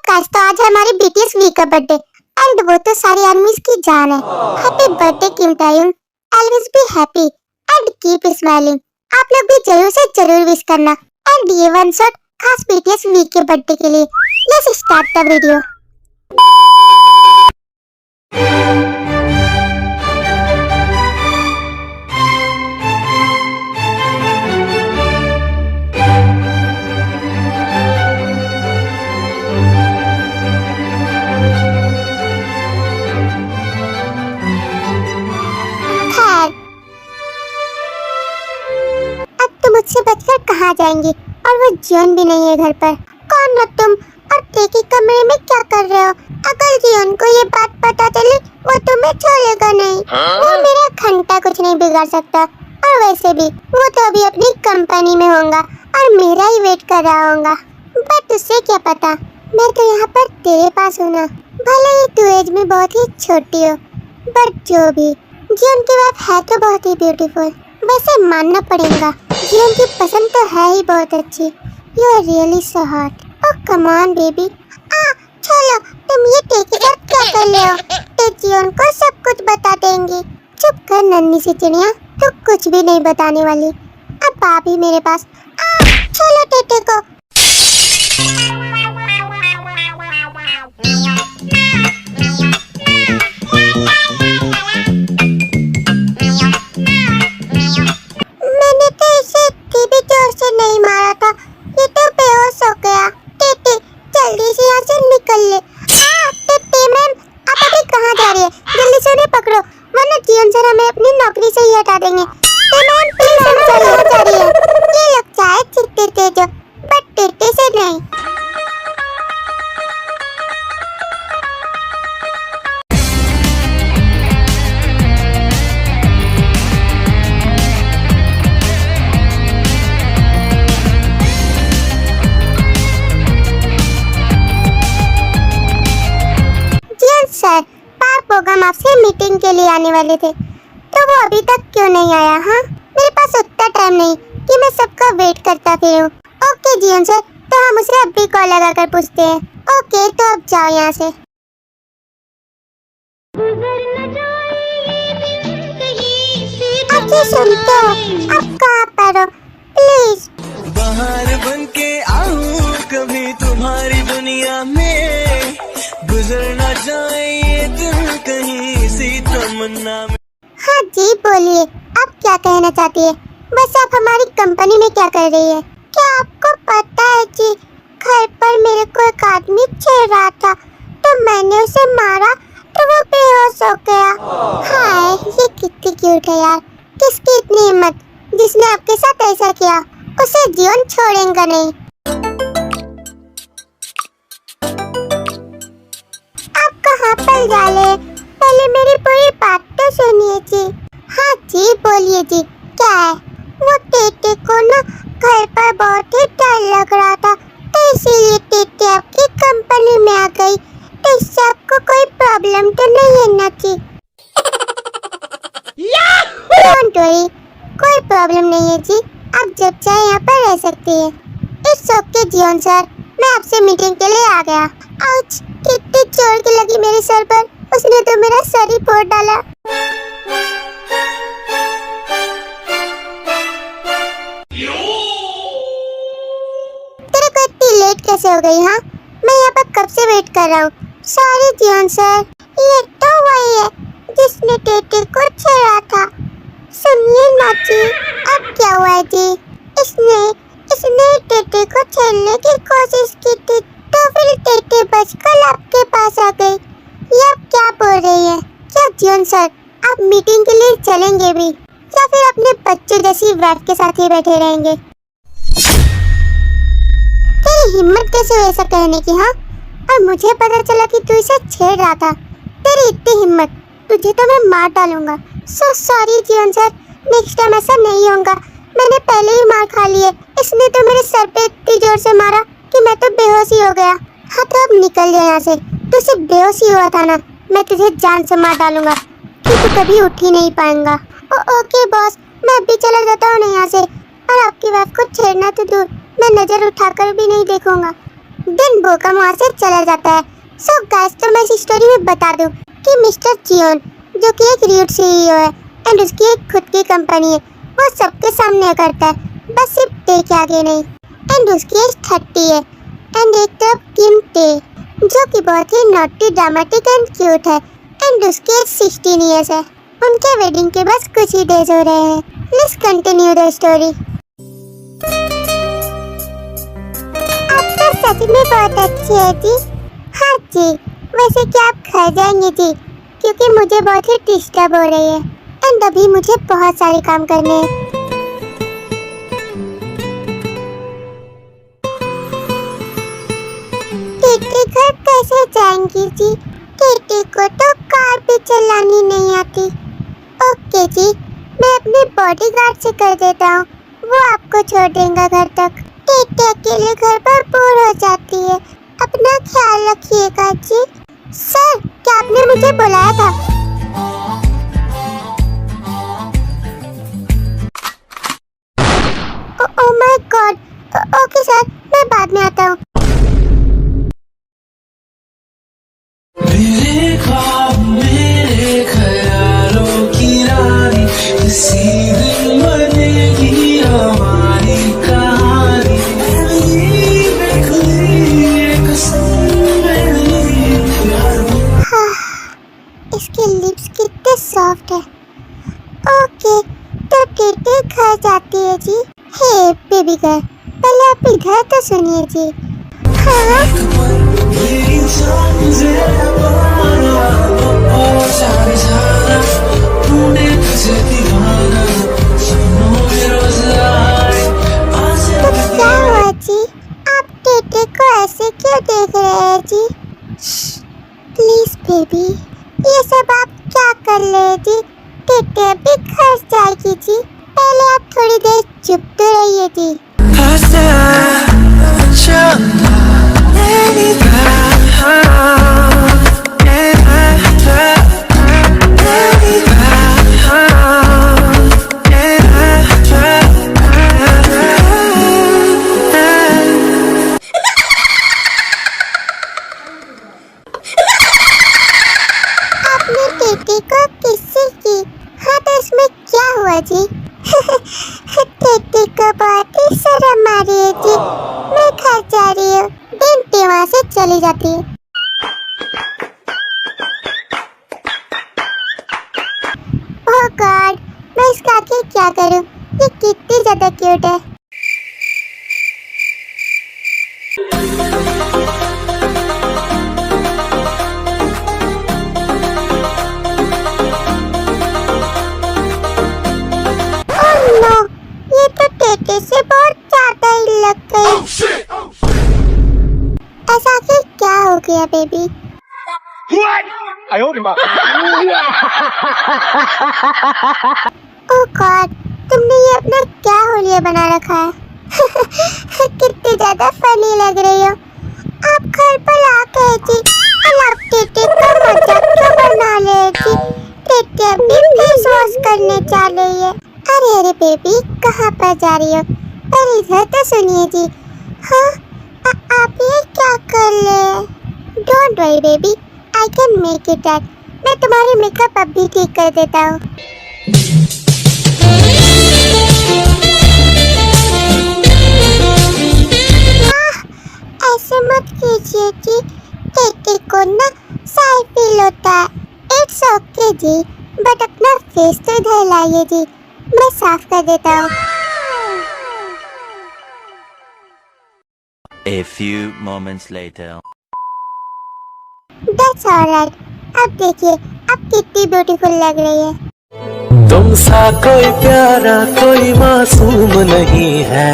Guys, तो आज है हमारी बीटीएस वी का बर्थडे एंड वो तो सारी आर्मीज की जान है। Happy birthday Kim Taehyung, always be happy and keep smiling. आप लोग भी जरूर से जरूर विश करना। एंड ये वन शॉट खास बीटीएस वी के बर्थडे के लिए। Let's start the video. अब तुम मुझसे बचकर कहाँ जाएंगी? और वो जियोन भी नहीं है घर पर। कौन हो तुम और टेकी कमरे में क्या कर रहे हो? अगर जियोन को ये बात पता चली वो तुम्हें छोड़ेगा नहीं। वो मेरा घंटा कुछ नहीं बिगाड़ सकता। और वैसे भी वो तो अभी अपनी कंपनी में होगा और मेरा ही वेट कर रहा होगा। बट उससे क्या पता, मैं तो यहाँ पर तेरे पास हूँ ना। भले ही तू एज में बहुत ही छोटी हो, बट जो भी, जियोन की बात है तो बहुत ही ब्यूटीफुल। वैसे मानना पड़ेगा, जियोन की पसंद तो है ही बहुत अच्छी। You are really so hot. Oh come on baby. चलो, तुम ये टेकी साथ क्या कर रहे हो? तो जियोन को सब कुछ बता देंगी। चुप कर नन्ही सी चिड़िया, तू कुछ भी नहीं बताने वाली। अब भाभी मेरे पास। चलो टेटे को। मैंने तो इसे इतनी भी जोर से नहीं मारा था, ये तो बेहोश हो गया। टेटे जल्दी से यहाँ से निकल ले। टेटे मैम, आप अभी कहाँ जा रही है? जल्दी से उन्हें पकड़ो वरना जियोन सर हमें अपनी नौकरी से ही हटा देंगे। मैम प्लीज, हम यहाँ जा रही है। ये लोग चाहे जितने तेज हो, बट टेटे से नहीं। सर, पार्क प्रोग्राम आपसे मीटिंग के लिए आने वाले थे, तो वो अभी तक क्यों नहीं आया? हाँ, मेरे पास उतना टाइम नहीं कि मैं सबका वेट करता फिरूं। ओके जियोन सर, तो हम उसे अभी कॉल लगाकर पूछते हैं। ओके, तो अब जाओ यहाँ से। अच्छे सुनते हो, अब कहाँ पर हो? प्लीज बाहर बन के आऊं कभी तुम्हारी दुनिया में, गुजर ना जाए ये दिल कहीं इसी तमन्ना में। हाँ जी बोलिए, आप क्या कहना चाहती है? बस आप हमारी कंपनी में क्या कर रही है? क्या आपको पता है जी, घर पर मेरे को एक आदमी छेड़ रहा था, तो मैंने उसे मारा तो वो बेहोश हो गया। हाय, ये कितनी क्यूट है यार। किसकी इतनी हिम्मत जिसने आपके साथ ऐसा किया? उसे जियोन छोड़ेगा नहीं। आप कहाँ पर जा रहे? पहले मेरी पूरी बात तो सुनिए जी। हाँ जी बोलिए जी, क्या है? वो टेटे को ना घर पर बहुत ही डर लग रहा था, तो इसीलिए टेटे आपकी कंपनी में आ गई। तो इससे आपको कोई प्रॉब्लम तो नहीं है ना जी? डोंट वरी, कोई प्रॉब्लम नहीं है जी। आप जब चाहे यहाँ पर रह सकती है। इट्स ओके जियोन सर, मैं आपसे मीटिंग के लिए आ गया। आउच, कितनी जोर की लगी मेरे सर पर। उसने तो मेरा सर ही फोड़ डाला। तेरे को इतनी लेट कैसे हो गई? हाँ, मैं यहाँ पर कब से वेट कर रहा हूँ। सॉरी जियोन सर, ये तो वही है जिसने टेटे को छेड़ा था। सुनिए ना जी, अब क्या हुआ है जी? इसने टेटे को छेड़ने की कोशिश की थी, तो फिर टेटे बचकर आपके पास आ गई। ये आप क्या बोल रही है? क्या जियोन सर, आप मीटिंग के लिए चलेंगे भी या फिर अपने बच्चे जैसी वाइफ के साथ ही बैठे रहेंगे? तेरी हिम्मत कैसे हुई ऐसा कहने की? हाँ, और मुझे पता चला कि तू इसे छेड़ रहा था। तेरी इतनी हिम्मत, तुझे तो मैं मार डालूंगा। So sorry Jeon sir, next time ऐसा नहीं होगा। मैंने पहले ही मार खा ली है। इसने तो मेरे सर पे इतनी जोर से मारा कि मैं तो बेहोश ही हो गया। हाँ, तो अब निकल जा यहाँ से। तू सिर्फ बेहोश ही हुआ था ना, मैं तुझे जान से मार डालूंगा कि तू कभी उठ ही नहीं पाएगा। ओके बॉस, मैं अभी चला जाता हूँ यहाँ से। और आपकी वाइफ को छेड़ना तो दूर, मैं नजर उठाकर भी नहीं देखूंगा। देन बोकम वहाँ से चला जाता है। सो गाइस, तो मैं इस स्टोरी में बता दूं कि मिस्टर जियोन जो कि एक रूड सीईओ है एंड उसकी एक खुद की कंपनी है, वो सबके सामने करता है, बस सिर्फ डे के आगे नहीं। एंड उसकी एज 30 है। एंड एक तरफ किम टे जो कि बहुत ही नॉटी, ड्रामेटिक एंड क्यूट है एंड उसकी एज 16 ईयर्स है। उनके वेडिंग के बस कुछ ही डेज हो रहे हैं। Let's continue the story. आप तो सच में बहुत अच्छी है जी। हाँ जी, वैसे क्या आप घर जाएंगे जी? क्योंकि मुझे बहुत ही डिस्टर्ब हो रही है एंड अभी मुझे बहुत सारे काम करने हैं। टीटी घर कैसे जाएंगी जी? टीटी को तो कार भी चलानी नहीं आती। ओके जी, मैं अपने बॉडीगार्ड से कर देता हूँ, वो आपको छोड़ देगा घर तक। टीटी अकेले घर पर बोर हो जाती है। अपना ख्याल रखिएगा जी। सर, क्या आपने मुझे बुलाया था? Oh my God. Okay sir, मैं बाद में आता हूँ। मेरे ख्वाब, मेरे ख्यालों की रानी, किसी दिन बनेगी हमारी कहानी। इसके लिप्स कितने सॉफ्ट है। ओके, तो टीटी घर जाती है जी। हे बेबी गर्ल, पहले आप इधर तो सुनिए जी। हाँ, तो क्या हुआ जी? आप टीटी को ऐसे क्यों देख रहे हैं जी? प्लीज बेबी, ये सब आप क्या कर रहे हैं जी? टीटी अभी घर जाएगी जी। पहले आप थोड़ी देर चुप तो रहिए जी। आपने टीटी को किसी की? हाँ, तो इसमें क्या हुआ जी? टीटी को बहुत ही शर्म आ रही है जी। मैं घर जा रही हूँ। टीटी वहाँ से चली जाती है। ओह गॉड, मैं इसका आगे क्या करूँ? ये कितनी ज्यादा क्यूट है। नो, ये तो टीटी से बहुत ज्यादा ही लग गई। ऐसा आखिर क्या हो गया बेबी? ओह गॉड, तुमने ये अपना क्या होलिया बना रखा है? कितनी ज्यादा फनी लग रही हो। आप घर पर आ गए जी और आप टीटी का मजाक क्यों बना रहे जी? टीटी अभी फेस वॉश करने जा रही है। अरे अरे बेबी, कहाँ पर जा रही हो? पर इधर तो सुनिए जी। हाँ, आप ये क्या कर रहे हैं? Don't worry baby, I can make it that. मैं तुम्हारे मेकअप अब भी ठीक कर देता हूँ। ऐसे मत कीजिए जी, टीटी को ना साई फील होता है। इट्स ओके जी, बट अपना फेस तो इधर लाइए जी, मैं साफ कर देता हूँ। A few moments later. That's alright। अब देखिए, अब कितनी ब्यूटीफुल लग रही है। तुम सा कोई प्यारा, कोई मासूम नहीं है।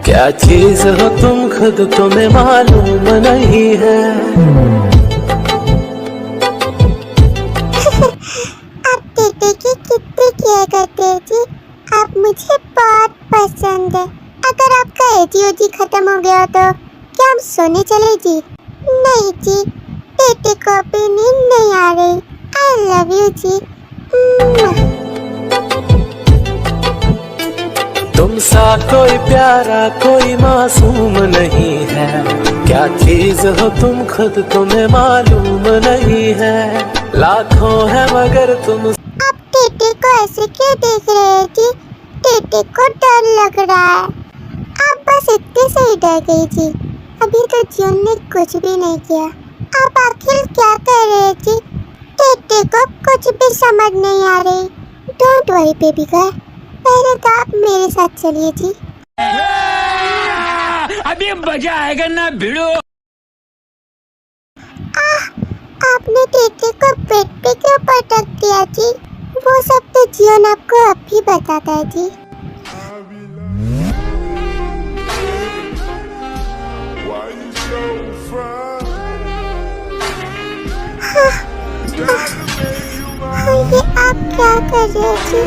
क्या चीज हो तुम खुद तुम्हें मालूम नहीं है। आप टीटी की कितनी केयर करते हैं जी। आप मुझे बहुत पसंद है। अगर आपका एजीओजी खत्म हो गया तो क्या हम सोने चले जी? नहीं जी, टीटी को भी नींद नहीं आ रही। आई लव यू जी। तुम तुमसा कोई प्यारा कोई मासूम नहीं है, क्या चीज हो तुम खुद तुम्हें मालूम नहीं है, लाखों है मगर तुम। आप टेटे को ऐसे क्यों देख रहे हैं जी? टेटे को डर लग रहा है। आप बस इतने से ही डर गई जी। अभी तो जियोन ने कुछ भी नहीं किया। आप आखिर क्या कर रहे हैं जी? टेटे को कुछ भी समझ नहीं आ रही। डोंट वरी बेबी गर्ल, पहले तो आप मेरे साथ चलिए जी। अभी मजा आएगा ना भिड़ो। आपने टेटे को बेड पे क्यों पटक दिया जी? वो सब तो जियोन आपको अब भी बताता है जी। ये आप क्या कर रहे हो जी?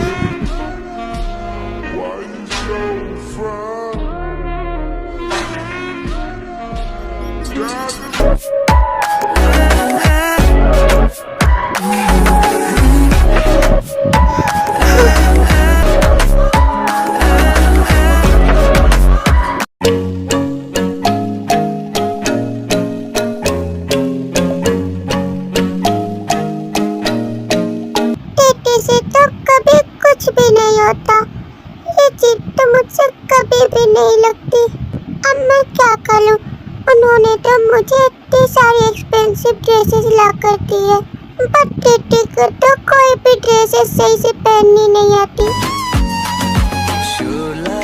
टेटे से तो कभी कुछ भी नहीं होता। ये जीप तो मुझसे कभी भी नहीं लगती। अब मैं क्या करूं? उन्होंने तो मुझे इतनी सारी एक्सपेंसिव ड्रेसेस ला कर दी है, बट टेटे को तो कोई भी ड्रेसेस सही से पहननी नहीं आती। शोला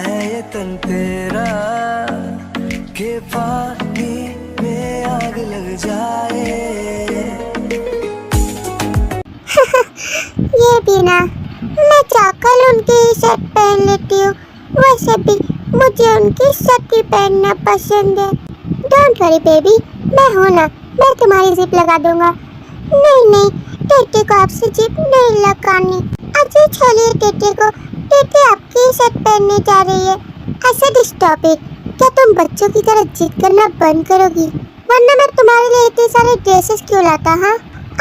है ये तन तेरा के पानी में आग लग जाए। ये भी ना, मैं चाकल उनकी ही शर्ट पहन लेती हूँ। वैसे भी मुझे उनकी शर्ट ही पहनना पसंद है। डोंट वरी बेबी, मैं हूँ ना, मैं तुम्हारी जिप लगा दूंगा। नहीं नहीं, टेटे को आपसे जिप नहीं लगानी। अच्छा छोड़िए टेटे को, टेटे आपकी ही शर्ट पहनने जा रही है। ऐसे स्टॉप इट। क्या तुम बच्चों की तरह जिद करना बंद करोगी? वरना मैं तुम्हारे लिए इतने सारे ड्रेसेस क्यों लाता? हाँ,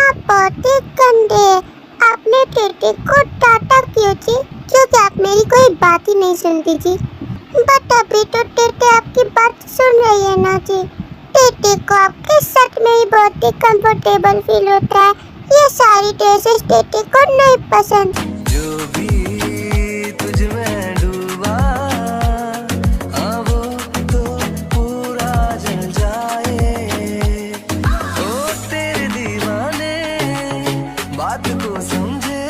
आप बहुत ही गंदे हैं। आपने टेटे को डांटा क्यों जी? क्योंकि आप मेरी कोई बात ही नहीं सुनती जी। बट अभी तो टेटे आपकी बात सुन रही है ना जी। टेटे को आपके शर्ट में ही बहुत ही कंफर्टेबल फील होता है। ये सारी ड्रेसेस टेटे को नहीं पसंद। जो भी तुझ में डूबा वो तो पूरा जल जाए। ओ तेरे दीवाने बात को समझे।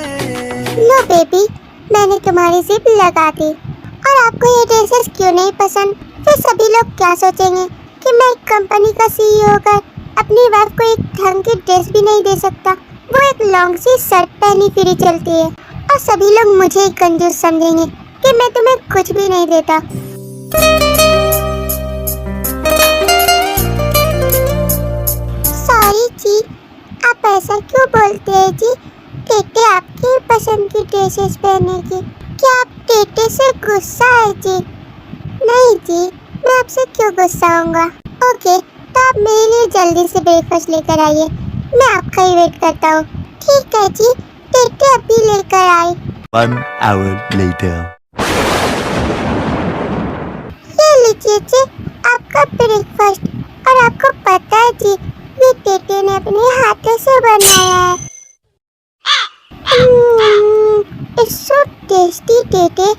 लो बेबी, मैंने तुम्हारी जिप लगा दी। और आपको ये ड्रेसेस क्यों नहीं पसंद? फिर सभी लोग क्या सोचेंगे कि मैं एक कंपनी का सीईओ होकर अपनी वाइफ को एक ढंग की ड्रेस भी नहीं दे सकता। वो एक लॉन्ग सी शर्ट पहनी फिरी चलती है और सभी लोग मुझे ही कंजूस समझेंगे कि मैं तुम्हें कुछ भी नहीं देता। सॉरी जी, आप ऐसा क्यों बोलते हैं जी? टेटे आपकी पसंद की ड्रेसेस पहनेगी। क्या आप टेटे से गुस्सा है जी? नहीं जी, मैं आपसे क्यों गुस्सा होऊंगा। ओके, तो आप मेरे लिए जल्दी से ब्रेकफास्ट लेकर आइए। मैं आपका ही वेट करता हूँ। ठीक है जी, टेटे अभी लेकर आई। 1 hour later. ये लीजिए जी आपका ब्रेकफास्ट। और आपको पता है जी, ये टेटे ने अपने हाथों से बनाया है। It's so tasty Tete.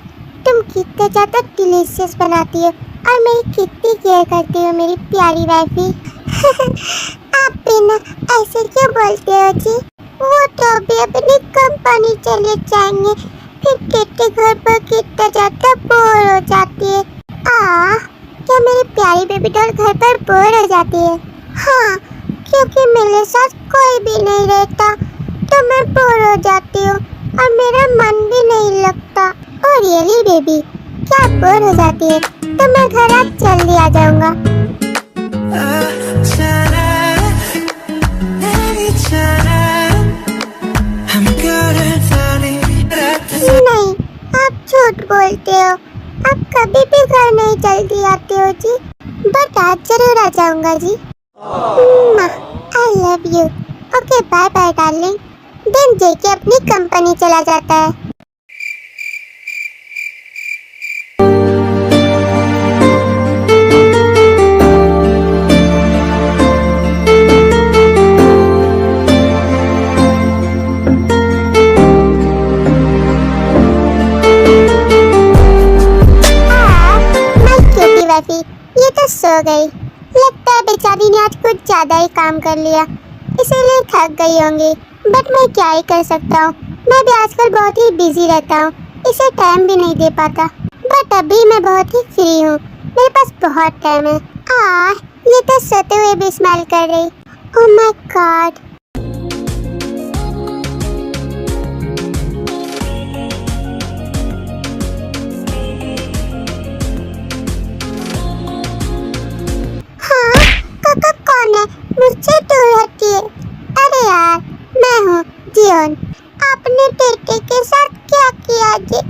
तुम कितना ज़्यादा डिलीशियस बनाती हो और मेरी कितनी केयर करती हो मेरी प्यारी वाइफी। आप भी ना ऐसे क्यों बोलते हो जी? वो तो अभी अपनी कंपनी चले जाएंगे, फिर टेटे घर पर कितना ज़्यादा बोर हो जाती है। क्या मेरी प्यारी बेबी डॉल घर पर बोर हो जाती है? हाँ, क्योंकि मेरे साथ कोई भी नहीं रहता तो मैं बोर हो जाती हूँ और मेरा मन भी नहीं लगता। और रियली बेबी, क्या बोर हो जाती है तो मैं घर आज जल्दी आ जाऊंगा। नहीं, आप झूठ बोलते हो। आप कभी भी घर नहीं जल्दी आते हो जी, बट आज जरूर आ जाऊंगा जी। I love you. Okay, bye bye darling. Then JK अपनी कंपनी चला जाता है। ये तो सो गई। लगता है बेचारी ने आज कुछ ज्यादा ही काम कर लिया, इसीलिए थक गई होंगी। बट मैं क्या ही कर सकता हूँ, मैं भी आजकल बहुत ही बिजी रहता हूँ, इसे टाइम भी नहीं दे पाता। बट अभी मैं बहुत ही फ्री हूँ, मेरे पास बहुत टाइम है। ये तो सोते हुए भी स्माइल कर रही। Oh my God. हाँ, काका कौन है? मुझसे दूर हटिए। अरे यार, मैं हूँ जियोन। आपने टेटे के साथ क्या किया जी?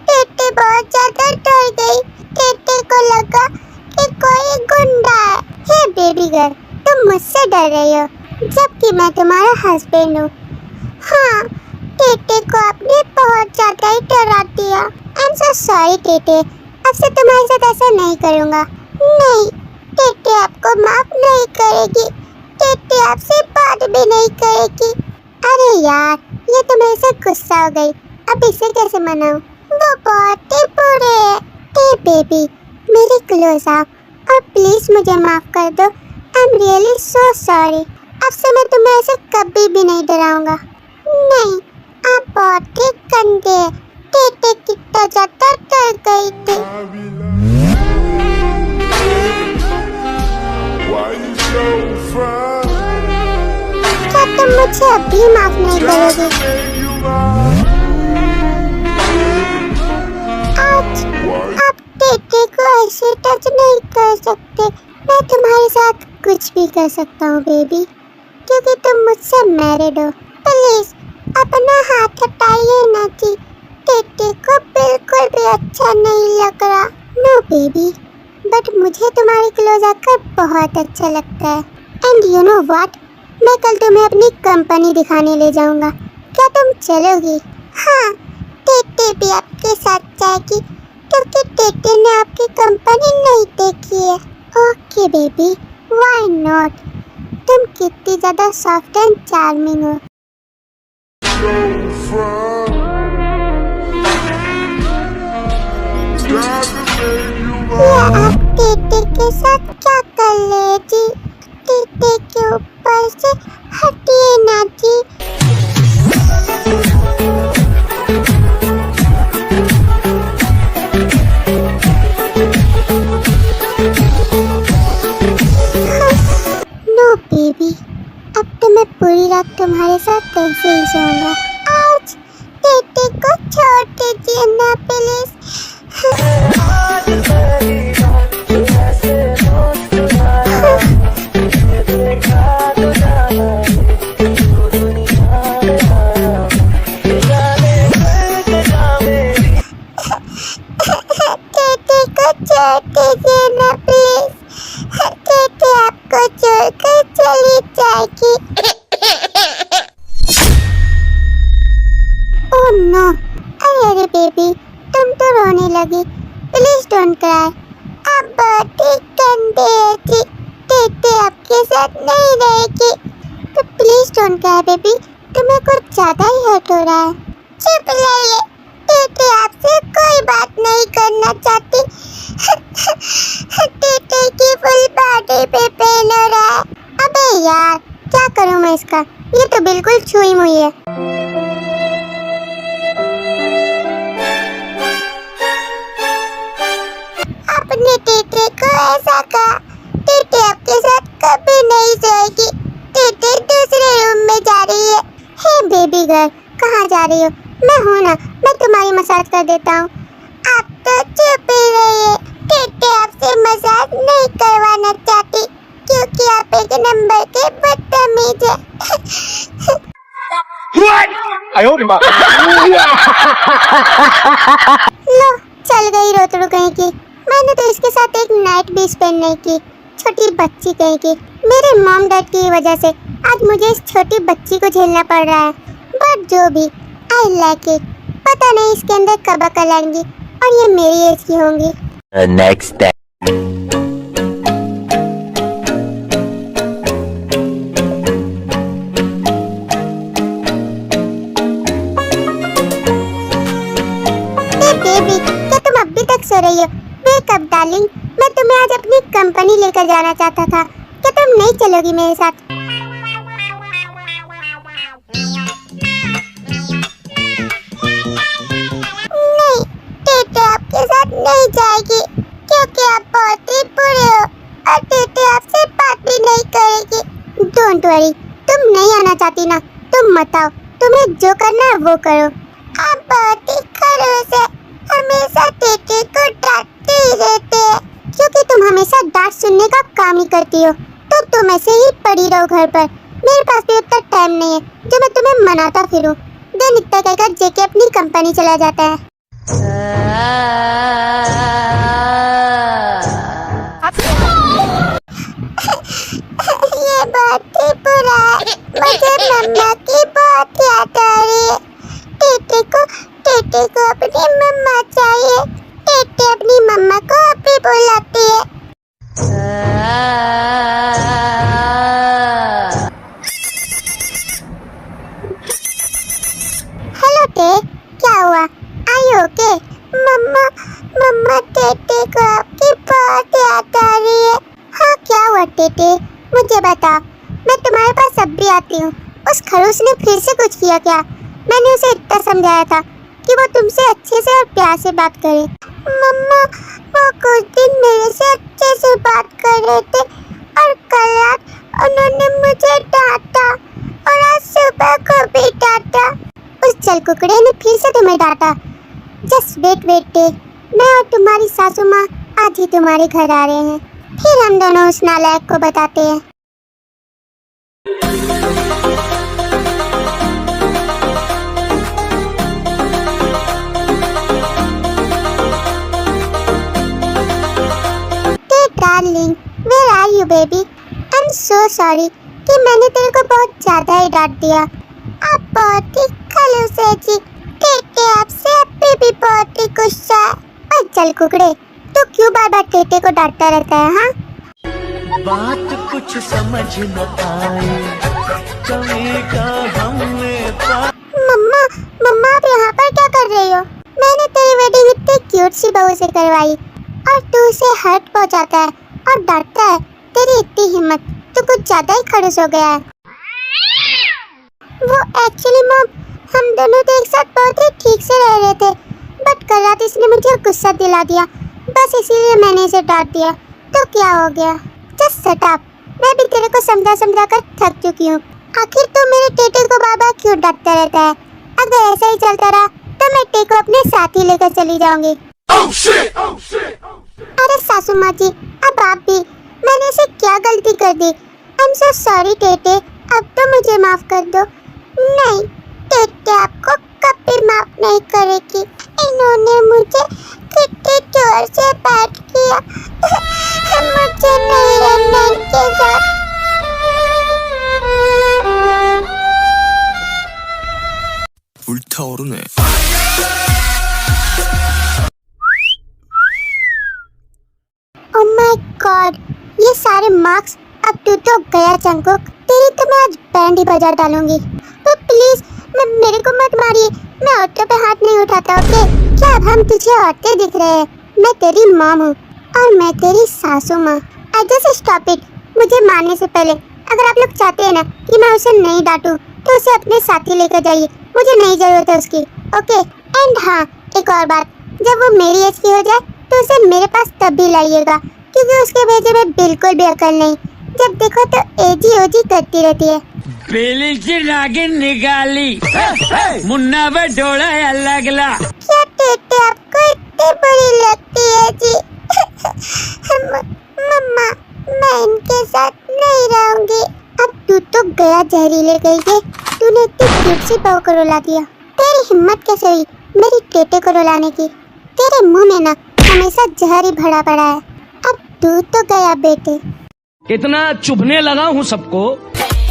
टेटे बहुत ज्यादा डर गई। टेटे को लगा कि कोई गुंडा है। हे बेबी गर्ल, तुम मुझसे डर रही हो, जबकि मैं तुम्हारा हस्बैंड हूँ। हाँ, टेटे को आपने बहुत ज्यादा ही डरा दिया। आई एम सो सॉरी टेटे, अब से तुम्हारे साथ ऐसा नहीं करूँगा। नहीं, टेटे आपको माफ नहीं करेगी। टेटे आपसे बात भी नहीं करेगी। अरे यार, ये तो मेरे से गुस्सा हो गई, अब इसे कैसे मनाऊं? वो बहुत ही बुरे है। हे बेबी, मेरी क्लोज आओ और प्लीज मुझे माफ कर दो। I am really so sorry. अब से मैं तुम्हें ऐसे कभी भी नहीं डराऊंगा। नहीं, आप बहुत ही गंदे हैं। टेटे कितना ज्यादा डर गई थी। क्या तुम मुझे अभी माफ नहीं करोगे? आज आप टेटे को ऐसे टच नहीं कर सकते। मैं तुम्हारे साथ कुछ भी कर सकता हूँ बेबी, क्योंकि तुम मुझसे मैरिड हो। प्लीज अपना हाथ हटाइए ना जी, टेटे को बिल्कुल भी अच्छा नहीं लग रहा। नो बेबी, बट मुझे तुम्हारी क्लोज आकर बहुत अच्छा लगता है। एंड यू नो व्हाट, मैं कल तुम्हें अपनी कंपनी दिखाने ले जाऊंगा। क्या तुम चलोगी? हाँ, टेटे भी आपके साथ जाएगी, क्योंकि टेटे ने आपकी कंपनी नहीं देखी है। Okay baby, why not. तुम कितनी ज्यादा सॉफ्ट एंड चार्मिंग हो। ये आप टेटे के साथ क्या कर रहे जी? टेटे के ऊपर से हटिए ना जी। नो बेबी, अब तो मैं पूरी रात तुम्हारे साथ कैसे ही सोऊंगा। आज टेटे को छोड़ दीजिए ना प्लीज। टेटे को छोड़ दीजिए ना प्लीज। टेटे आपको छोड़कर चली जाएगी। ओह नो, अरे बेबी, तुम तो रोने लगी। Please don't cry. आप बहुत ही गंदे हैं जी। टेटे आपके साथ नहीं रहेगी, तो प्लीज डोंट क्राई बेबी। तुम्हें कुछ ज्यादा ही हर्ट हो रहा है। चुप रहिए, टेटे आपसे कोई बात नहीं करना चाहती। टेटे की फुल बॉडी पे पेन हो रहा है। अबे यार, क्या करूं मैं इसका? ये तो बिल्कुल छुई मुई है। आपने टेटे को ऐसा कहा। टेटे आपके साथ कभी नहीं सोएगी। टेटे दूसरे रूम में जा रही है। हे बेबी गर्ल, कहाँ जा रही हो? मैं हूँ ना, मैं तुम्हारी मसाज कर देता हूँ। आप तो चुप ही रहिए। टेटे आपसे मसाज नहीं करवाना चाहती, क्योंकि आप एक नंबर के बदतमीज हैं। लो, चल गई रोतड़ू कहीं की। मैंने तो इसके साथ एक नाइट भी स्पेंड नहीं की। छोटी बच्ची कहीं की। मेरे मॉम डैड की वजह से आज मुझे इस छोटी बच्ची को झेलना पड़ रहा है। बट जो भी, आई लाइक इट। पता नहीं इसके अंदर कब अकल आएंगी और ये मेरी एज की होंगी। Next day. बेबी, क्या तुम अभी तक सो रही हो? वेक अप डार्लिंग, मैं तुम्हें आज अपनी कंपनी लेकर जाना चाहता था। क्या तुम नहीं चलोगी मेरे साथ? नहीं, टेटे आपके साथ नहीं जाएगी क्योंकि आप बहुत ही बुरे हो और टेटे आपसे बात भी नहीं करेगी। डोंट वरी, तुम नहीं आना चाहती ना, तुम मत आओ। तुम्हें जो करना है वो करो। आप बहुत ही खड़ूस है, हमेशा टेटे को डांटते ही रहते हैं। क्योंकि तुम हमेशा डांट सुनने का काम ही करती हो, तो तुम ऐसे ही पड़ी रहो घर पर। मेरे पास भी उतना टाइम नहीं है जो मैं तुम्हें मनाता फिरूं। दिन इतना कहकर जेके अपनी कंपनी चला जाता है। ये बहुत ही बुरा है, मुझे मम्मा की बहुत याद आ रही है। टेटे को अपनी मम्मा चाहिए। टेटे अपनी मम्मा को अभी बुलाती है। हेलो टे, क्या हुआ? आई ओके? मम्मा टेटे को आपकी बहुत याद आ रही है। हाँ, क्या हुआ टेटे? मुझे बता, मैं तुम्हारे पास अब भी आती हूँ। उस खड़ूस ने फिर से कुछ किया क्या? मैंने उसे इतना समझाया था कि वो तुमसे अच्छे से और प्यार से बात करे। मम्मा, वो कुछ दिन मेरे से अच्छे से बात कर रहे थे और कल रात उन्होंने मुझे डांटा और आज सुबह को भी डांटा। उस चल कुकड़े ने फिर से तुम्हें डांटा। जस्ट वेट डे, मैं और तुम्हारी सासू माँ आज ही तुम्हारे घर आ रहे हैं। फिर हम दोनों उस नालायक को बताते हैं। Darling, where are you baby? I am so sorry कि मैंने तेरे को बहुत ज्यादा ही डांट दिया। आप बहुत ही खड़ूस है जी। टेटे आपसे अभी भी बहुत ही गुस्सा है। और चल कुकड़े, तो क्यों बार बार टेटे को डांटता रहता है? हाँ, बात कुछ समझ न आए, कमी का हमने मम्मा आप यहाँ पर क्या कर रही हो? मैंने तेरी वेडिंग इतनी क्यूट सी बहू से करवाई और तू उसे हर्ट पहुँचाता है और डांटता है। तेरी इतनी हिम्मत, तू कुछ ज्यादा ही खड़ूस हो गया है। वो एक्चुअली मॉम, हम दोनों तो एक साथ बहुत ही ठीक से रह रहे थे, बट कल रात इसने मुझे गुस्सा दिला दिया, बस इसीलिए मैंने इसे डांट दिया। तो क्या हो गया? Just shut up. मैं भी तेरे को समझा कर थक चुकी हूँ। आखिर तू मेरे टेटे को बार बार क्यों डांटता रहता है? अगर ऐसा ही चलता रहा तो मैं टेटे को अपने साथ ही लेकर चली जाऊंगी। अरे सासू माँ जी, अब आप भी, मैंने इसे क्या गलती कर दी? I am so sorry Taetae, अब तो मुझे माफ कर दो। नहीं, टेटे आपको कभी माफ नहीं करेगी। इन्होंने मुझे कितने जोर से बैठ किया। मुझे नहीं रहना इनके साथ। 불타오르네. ओह माय गॉड, ये सारे मार्क्स। अब तू तो गया चंकुक, तेरी तो मैं आज बैंड ही बजा डालूंगी। तो प्लीज मेरे को मत मारिए, मैं औरतों पे हाथ नहीं उठाता, ओके? क्या अब हम तुझे औरतें दिख रहे हैं? मैं तेरी मॉम हूँ और मैं तेरी सासू माँ। I just stop it. मुझे मारने से पहले अगर आप लोग चाहते हैं ना कि मैं उसे नहीं डांटूं, तो उसे अपने साथ ही लेकर जाइए। मुझे नहीं जरूरत है उसकी, ओके? एंड हाँ, एक और बात, जब वो मेरी एज की हो जाए तो उसे मेरे पास तब भी लाइएगा, क्योंकि उसके भेजे में बिल्कुल भी अकल नहीं। जब देखो तो एजी ओजी करती रहती है। बेली से नागिन निकाली, मुन्ना पे डोला लगला। क्या टेटे आपको इतनी बुरी लगती है जी? मम्मा, मैं इनके साथ नहीं रहूंगी। अब तू तो गया जहरीले गई के, तूने इतनी क्यूट सी बहू को रुला दिया। तेरी हिम्मत कैसे हुई मेरी टेटे को रुलाने की? तेरे मुंह में ना हमेशा जहर ही भरा पड़ा है। अब तू तो गया बेटे। इतना चुभने लगा हूँ सबको।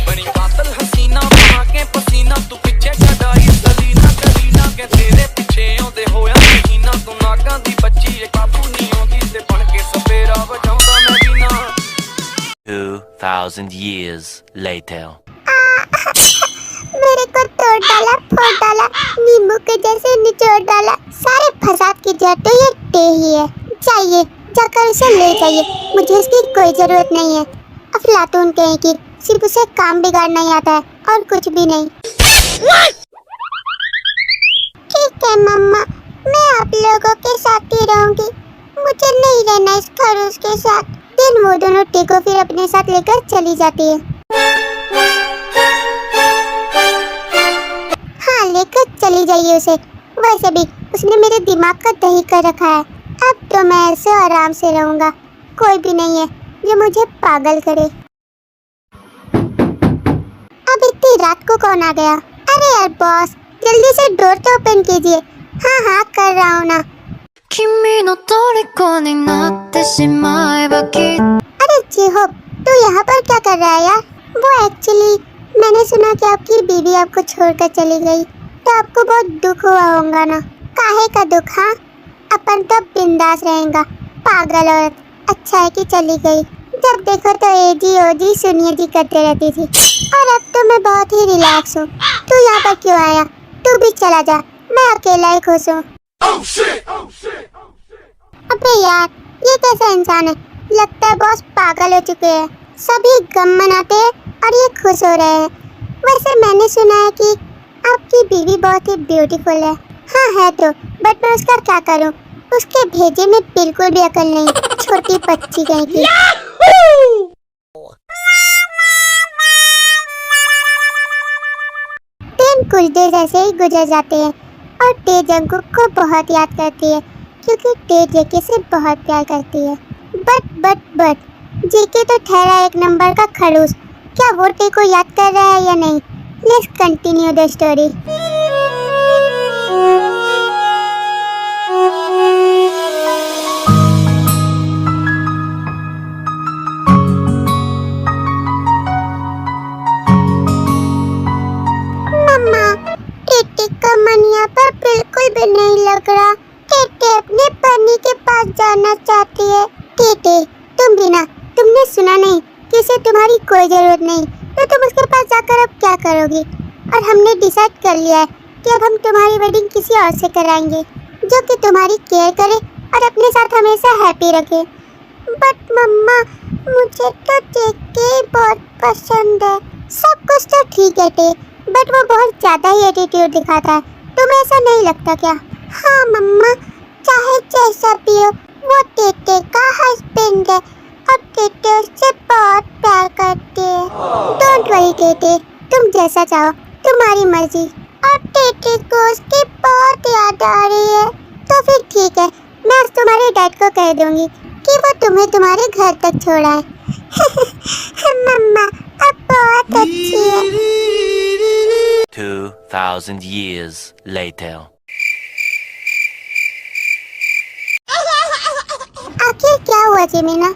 बड़ी बातल हसीना बना के पसीना, तू पीछे छड़ाई सलीना करीना के तेरे पीछे आंदे होया महीना। तू नागां दी बच्ची ए काबू नहीं आंदी ते बन के सपेरा वजाउंदा मैं भी ना। 2000 years later. मेरे को तोड़ डाला, फोड़ डाला, नींबू के जैसे निचोड़ डाला। सारे फसाद की जड़ तो ये टे ही है। चाहिए जाकर उसे ले जाइए, मुझे उसकी कोई जरूरत नहीं है। अफलातून कहीं की, सिर्फ उसे काम बिगाड़ना ही आता है और कुछ भी नहीं। ठीक है मम्मा, मैं आप लोगों के साथ ही रहूंगी, मुझे नहीं रहना इस खरगोश के साथ। दिन वो दोनों टेको फिर अपने साथ लेकर चली जाती है। हाँ, लेकर चली जाइए उसे। वैसे भी उसने मेरे दिमाग का दही कर रखा है। अब तो मैं ऐसे आराम से रहूंगा, कोई भी नहीं है जो मुझे पागल करे। अब इतनी रात को कौन आ गया? अरे यार बॉस, जल्दी से डोर तो ओपन कीजिए। हाँ हाँ, कर रहा हूँ ना। 君の虜になってしまえばきっと अरे जीहोप, तू यहाँ पर क्या कर रहा है यार? वो एक्चुअली मैंने सुना कि आपकी बीवी आपको छोड़कर चली गई, तो आपको बहुत दुख हुआ होगा ना? काहे का दुख? हाँ, अपन तो बिंदास रहेगा। पागल औरत, अच्छा है कि चली गई। जब देखो तो एजी ओजी सुनिए जी करते रहती थी, और अब तो मैं बहुत ही रिलैक्स हूँ। तू यहाँ पर क्यों आया? तू भी चला जा, मैं अकेला ही खुश हूँ। अबे यार, ये कैसा इंसान है? लगता है बॉस पागल हो चुके हैं। सभी गम मनाते हैं और ये खुश हो रहे हैं। वैसे मैंने सुना है कि आपकी बीवी बहुत ही ब्यूटीफुल है। हाँ है तो, बट मैं उसका क्या करूँ? उसके भेजे में बिल्कुल भी अकल नहीं, छोटी बच्ची कहीं की। दिन कुछ देर ऐसे ही गुजर जाते हैं और टे जंकुक को बहुत याद करती है, क्योंकि टे जेके से बहुत प्यार करती है। बट जेके तो ठहरा एक नंबर का खड़ूस। क्या वो टे को याद कर रहा है या नहीं? Let's continue the story. Mamma, Taetae का मन यहाँ पर बिल्कुल भी नहीं लग रहा। टेटे अपने पन्नी के पास जाना चाहती है। टेटे, तुम भी ना, तुमने सुना नहीं कि इसे तुम्हारी कोई जरूरत नहीं, तो तुम उसके पास जाकर अब क्या करोगी? और हमने डिसाइड कर लिया है कि अब हम तुम्हारी वेडिंग किसी और से कराएंगे, जो कि तुम्हारी केयर करे और अपने साथ हमेशा हैप्पी रखे। बट मम्मा, मुझे तो जेके बहुत पसंद है। सब कुछ तो ठीक है टे, बट वो बहुत ज़्यादा ही एटीट्यूड दिखाता है। तुम्हें ऐसा नहीं लगता क्या? हाँ मम्मा, चाहे जैसा भी हो, वो टेटे का हस्बैंड है और टेटे उससे बहुत प्यार करती है। डोंट वरी टेटे, तुम जैसा चाहो, तुम्हारी मर्जी। और टेटे को उसकी बहुत याद आ रही है। तो फिर ठीक है, मैं आज तुम्हारे डैड को कह दूंगी कि वो तुम्हें तुम्हारे घर तक छोड़ाए। मम्मा अब बहुत अच्छी है। 2,000 years later. आखिर क्या हुआ जेमिना?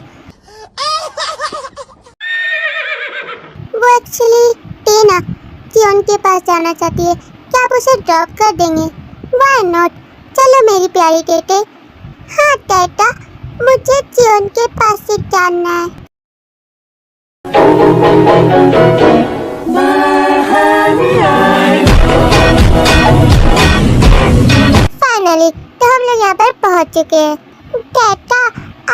वो एक्चुअली टेना जियोन के पास जाना चाहती है। क्या आप उसे ड्रॉप कर देंगे? Why not? चलो मेरी प्यारी टेटे। हाँ टेटा, मुझे जियोन के पास से जाना है। फाइनली तो हम लोग यहाँ पर पहुँच चुके हैं। टेटा,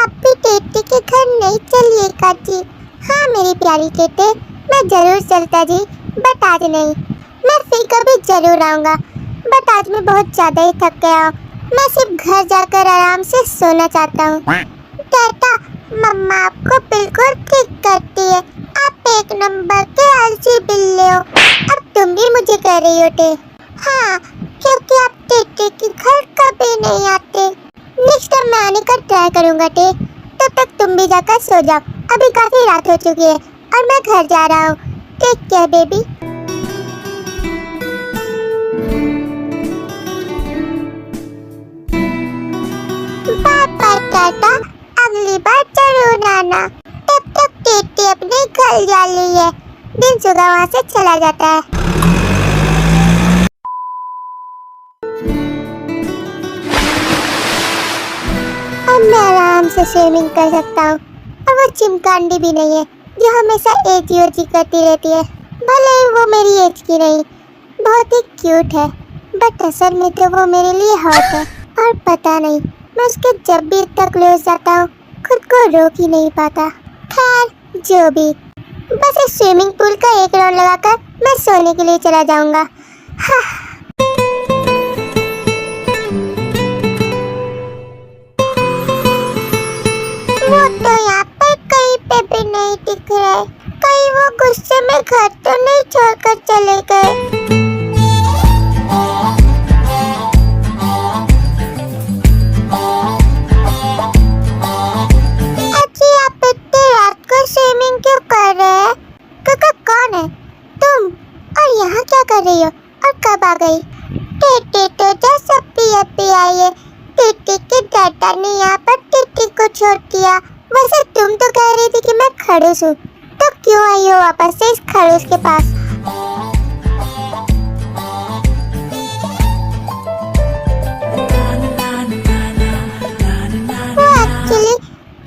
आप भी टेटे के घर नहीं चलिएगा जी? हाँ मेरी प्यारी टेटे, मैं जरूर चलता जी, बट आज नहीं। मैं फिर कभी जरूर आऊँगा, बट आज मैं बहुत ज़्यादा ही थक गया हूँ। मैं सिर्फ घर जाकर आराम से सोना चाहता हूँ। टेटा, मम्मा आपको बिल्कुल ठीक करती है। आप एक नंबर के आलसी बिल्ले हो। अब तुम भी मुझे कह रही हो टे? हाँ, क्योंकि आप टेटे के घर कभी नहीं आते। नेक्स्ट टाइम मैं आने का ट्राई करूँगा टे। तब तक तुम भी जाकर सो जाओ, अभी काफी रात हो चुकी है और मैं घर जा रहा हूँ। Take care baby. Bye bye tata, अगली बार जरूर आना। तब तक टेटे अपने घर जा रही है। दिन सुबह वहाँ से चला जाता है। अब मैं आराम से स्विमिंग कर सकता हूँ और वो चिमकांडी भी नहीं है जो हमेशा एजी ओजी करती रहती है। भले ही वो मेरी एज की नहीं, बहुत ही क्यूट है, बट असल में तो वो मेरे लिए हॉट है। और पता नहीं मैं उसके जब भी इतना क्लोज जाता हूँ खुद को रोक ही नहीं पाता। खैर जो भी, बस इस स्विमिंग पूल का एक राउंड लगाकर मैं सोने के लिए चला जाऊंगा। हाँ। वो तो यहाँ पर कहीं पे भी नहीं दिख रहे। कहीं वो गुस्से में घर तो नहीं छोड़कर चले गए। अजी आप इतनी रात को स्विमिंग क्यों कर रहे हैं? काका कौन है तुम? और यहाँ क्या कर रही हो? और कब आ गई? टीटी तो जैसा पी आई है। टीटी के दादा ने यहाँ पर टीटी को छोड़ दिया। वैसे तुम तो कह रही थी कि मैं खड़ूस हूँ, तो क्यों आई हो वापस से इस खड़ूस के पास? वो एक्चुअली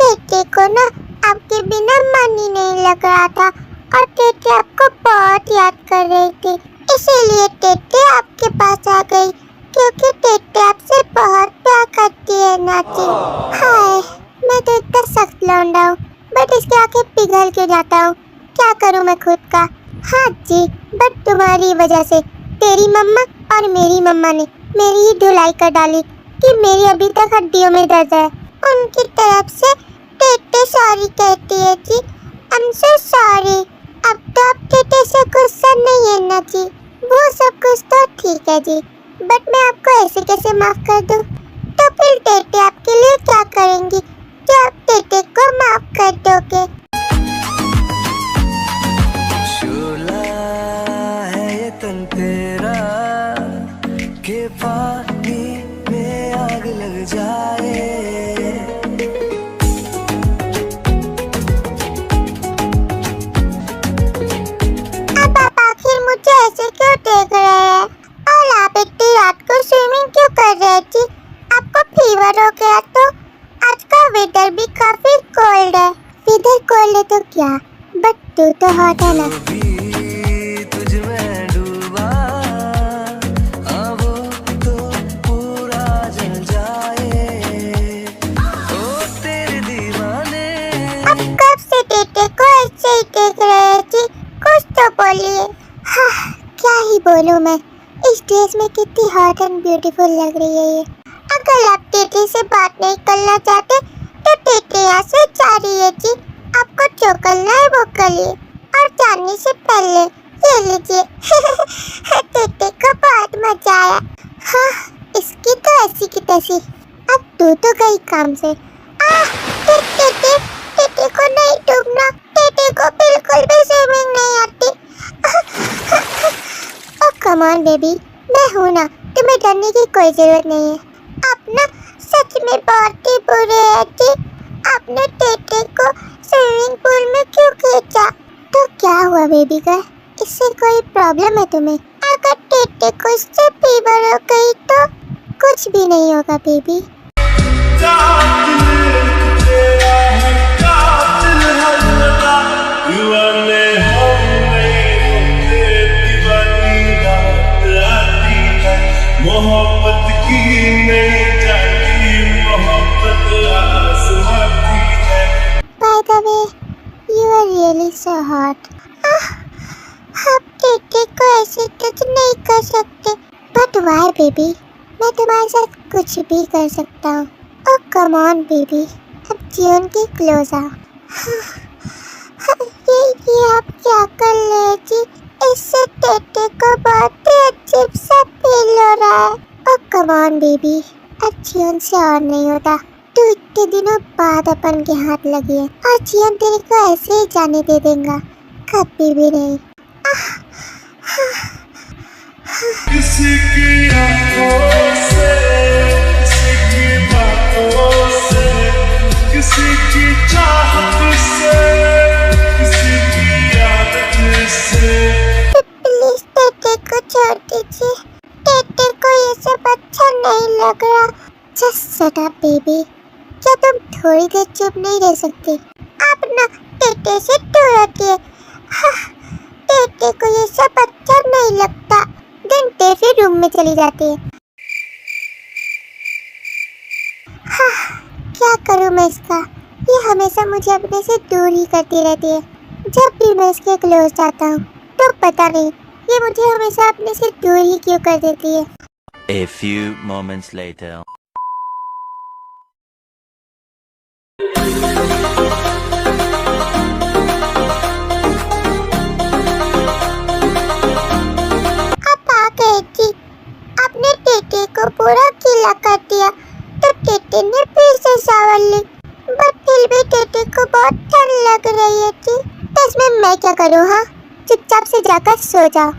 टीटी को ना आपके बिना मन ही नहीं लग रहा था और टीटी आपको बहुत याद कर रही थी, इसीलिए टीटी आपके पास आ गई क्योंकि टीटी आपसे बहुत प्यार करती है नाची। हाय, मैं तो इतना सख्त लौंडा हूँ बट इसके आगे पिघल के जाता हूँ। क्या करूँ मैं खुद का? हाँ जी, बट तुम्हारी वजह से तेरी मम्मा और मेरी मम्मा ने मेरी ही धुलाई कर डाली कि मेरी अभी तक हड्डियों में दर्द है। उनकी तरफ से टीटी सॉरी कहती है जी। आई एम सो सॉरी। अब तो आप टीटी से गुस्सा नहीं है ना जी। वो सब कुछ तो ठीक है जी, बट मैं आपको ऐसे कैसे माफ कर दूं? तो फिर टीटी आपके लिए क्या करेंगी जो आप टीटी को माफ कर दोगे? शोला है ये तन तेरा के पानी में आग लग जाए। अब आप आखिर मुझे ऐसे क्यों देख रहे हैं? और आप इतनी रात को स्विमिंग क्यों कर रहे थी? आपको फीवर हो गया तो? आज का वेदर भी काफी कोल्ड है। वेदर कोल्ड है तो क्या, बट तू तो हॉट है ना। भी तुझ में डूबा, अब तो पूरा जल जाए। ओ तेरे दीवाने। अब कब से टीटी को ऐसे ही देख रहे थी? कुछ तो बोलिए। हाँ, क्या ही बोलूं मैं। इस ड्रेस में कितनी हॉट एंड ब्यूटीफुल लग रही है ये। अगर आप टीटी से बात नहीं करना चाहते तो टीटी यहाँ से जा रही है जी। आपको जो करना है वो करिए और जाने से पहले ये लीजिए। टीटी को बहुत मजा आया। हाँ, इसकी तो ऐसी की तैसी। अब तू तो गई काम से। टीटी को नहीं डूबना। टीटी को बिल्कुल भी स्विमिंग नहीं आती। ओ कम ऑन बेबी, मैं हूँ ना, तुम्हें डरने की कोई जरूरत नहीं है। आप ना सच में बहुत ही बुरे हैं जी। आपने टीटी को स्विमिंग पूल में क्यों खींचा? तो क्या हुआ बेबी का? इससे कोई प्रॉब्लम है तुम्हें? अगर टीटी को इससे फीवर हो गई तो कुछ भी नहीं होगा बेबी। मोहब्बत की नहीं जाती, मोहब्बत आसमाती है। By the way, you are really so hot. आप टीटी को ऐसे टच नहीं कर सकते। But why baby? मैं तुम्हारे साथ कुछ भी कर सकता हूँ। Oh come on baby, अब जीवन के क्लोज आओ। ये आप क्या कर रहे जी? इससे टीटी को बहुत ही अजीब सा फील हो रहा है। Oh come on baby, अब जीवन से और नहीं होता। तू इतने दिनों बाद अपन के हाथ लगी है और जीवन तेरे को ऐसे ही जाने दे देगा, कभी भी नहीं। किसी की आंखों से, किसी की बातों से, किसी की चाहत से, किसी की आदत से। प्लीज टीटी को छोड़ दीजिए। टीटी को ये सब अच्छा नहीं लग रहा। Just shut up baby. क्या तुम थोड़ी देर चुप नहीं रह सकती? आप ना टीटी से दूर हटिए। टीटी को ये सब अच्छा नहीं लगता। घंटे फिर रूम में चली जाती है। मैं इसका, ये हमेशा मुझे अपने से दूर ही करती रहती है। जब भी मैं इसके क्लोज जाता हूँ तो पता नहीं ये मुझे हमेशा अपने से दूर ही क्यों कर देती है। A few moments later. अब आ गए जी, आपने टेटे को पूरा गीला कर दिया तो टेटे ने फिर से शावर ली, बट फिर भी टेटे को बहुत ठंड लग रही है जी। तो इसमें मैं क्या करूँ? हाँ, चुपचाप से जाकर सो जाओ।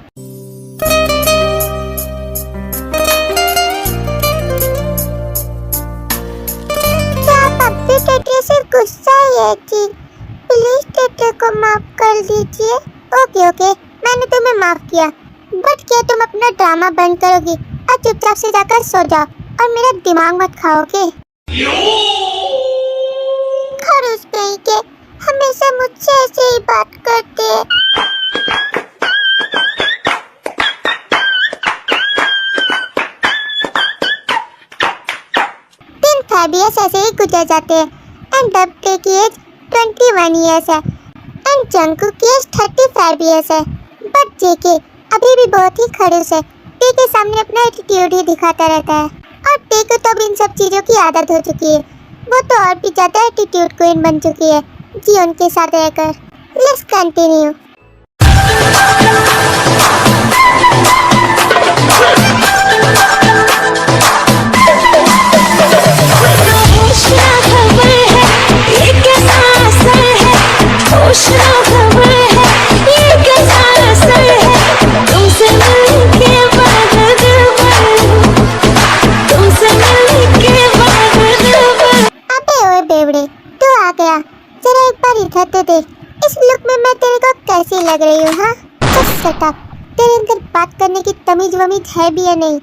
क्या आप अब भी टेटे से गुस्सा ही है जी? प्लीज टेटे को माफ कर दीजिए। ओके ओके, मैंने तुम्हें माफ किया, बट क्या तुम अपना ड्रामा बंद करोगी और चुपचाप से जाकर सो जाओ और मेरा दिमाग मत खाओगे? खड़ूस कहीं के, हमेशा मुझसे ऐसे ही बात करते हैं। दिन 5 years ऐसे ही गुजर जाते हैं एंड अब टे की एज 21 years है एंड जंकू की एज 35 years है, बट जेके अभी भी बहुत ही खड़ूस है। टे के सामने अपना एटीट्यूड ही दिखाता रहता है और टे को तो अब इन सब चीजों की आदत हो चुकी है। वो तो और भी ज्यादा एटीट्यूड क्वीन बन चुकी है जी उनके साथ रहकर। Let's continue. तू आ गया, जरा एक बार इधर तो देख, इस लुक में मैं तेरे को कैसी लग रही हूँ? हाँ, बस शट अप। तेरे अंदर बात करने की तमीज वमीज है भी या नहीं?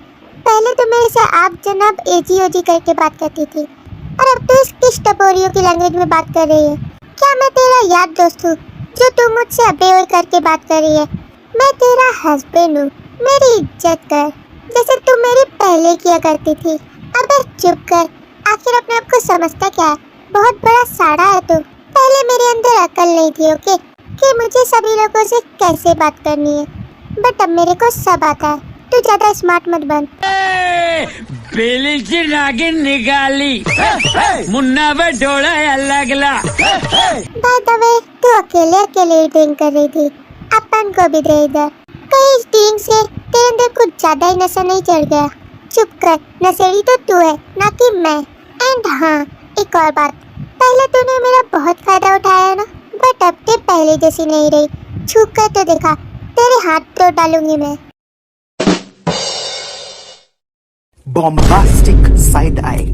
पहले तो मेरे से आप जनाब एजी ओजी करके बात करती थी और अब तो इस किस टपोरियों की लैंग्वेज में बात कर रही है। क्या मैं तेरा यार दोस्त हूँ जो तू मुझसे अबे ओए करके बात कर रही है? मैं तेरा हस्बैंड हूँ, मेरी इज्जत कर जैसे तू मेरी पहले किया करती थी। अबे चुप कर, आखिर अपने आप को समझता क्या है? बहुत बड़ा साड़ा है तू। पहले मेरे अंदर अकल नहीं थी ओके, कि मुझे सभी लोगों से कैसे बात करनी है, बट अब मेरे को सब आता है। तू ज्यादा स्मार्ट मत बन। बेली ची नागिन निकाली, मुन्ना बटोला लगला। बाय द वे, तू अकेले अकेले ड्रिंक कर रही थी, अपन को भी दे इधर। कहीं इस ड्रिंक से तेरे अंदर कुछ ज्यादा ही नशा नहीं चढ़ गया? चुप कर, नशेड़ी तो तू है ना कि मैं। एंड हाँ, एक और बात, पहले तूने मेरा बहुत फायदा उठाया ना, बट अब ते पहले जैसी नहीं रही। छू कर तो देखा, तेरे हाथ तो डालूंगी मैं। Bombastic side I.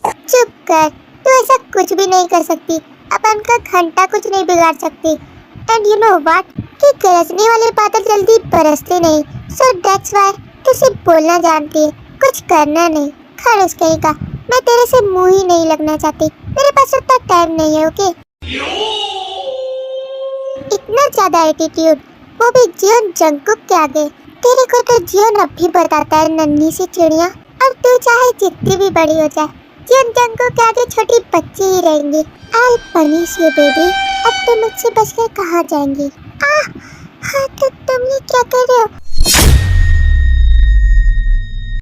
चुप कर, तू ऐसा कुछ भी नहीं कर सकती। अपन का घंटा कुछ नहीं बिगाड़ सकती। एंड यू नो व्हाट, कि गरजने वाले बादल जल्दी बरसते नहीं। सो दैट्स व्हाई तू सिर्फ बोलना जानती है, कुछ करना नहीं। खड़ूस कहीं का, मैं तेरे से मुंह ही नहीं लगना चाहती। मेरे पास उतना टाइम नहीं है ओके। इतना ज्यादा एटीट्यूड, वो भी जियोन जंगकुक के आगे। तेरे को तो जियोन अब भी बताता है नन्ही सी चिड़िया, और तू चाहे जितनी भी बड़ी हो जाए, जियोन जंगकुक के आगे छोटी बच्ची ही रहेंगी। I'll punish you baby। अब तुम मुझसे बचकर कहाँ जाएंगी? हाँ तो तुम ये क्या कर रहे हो?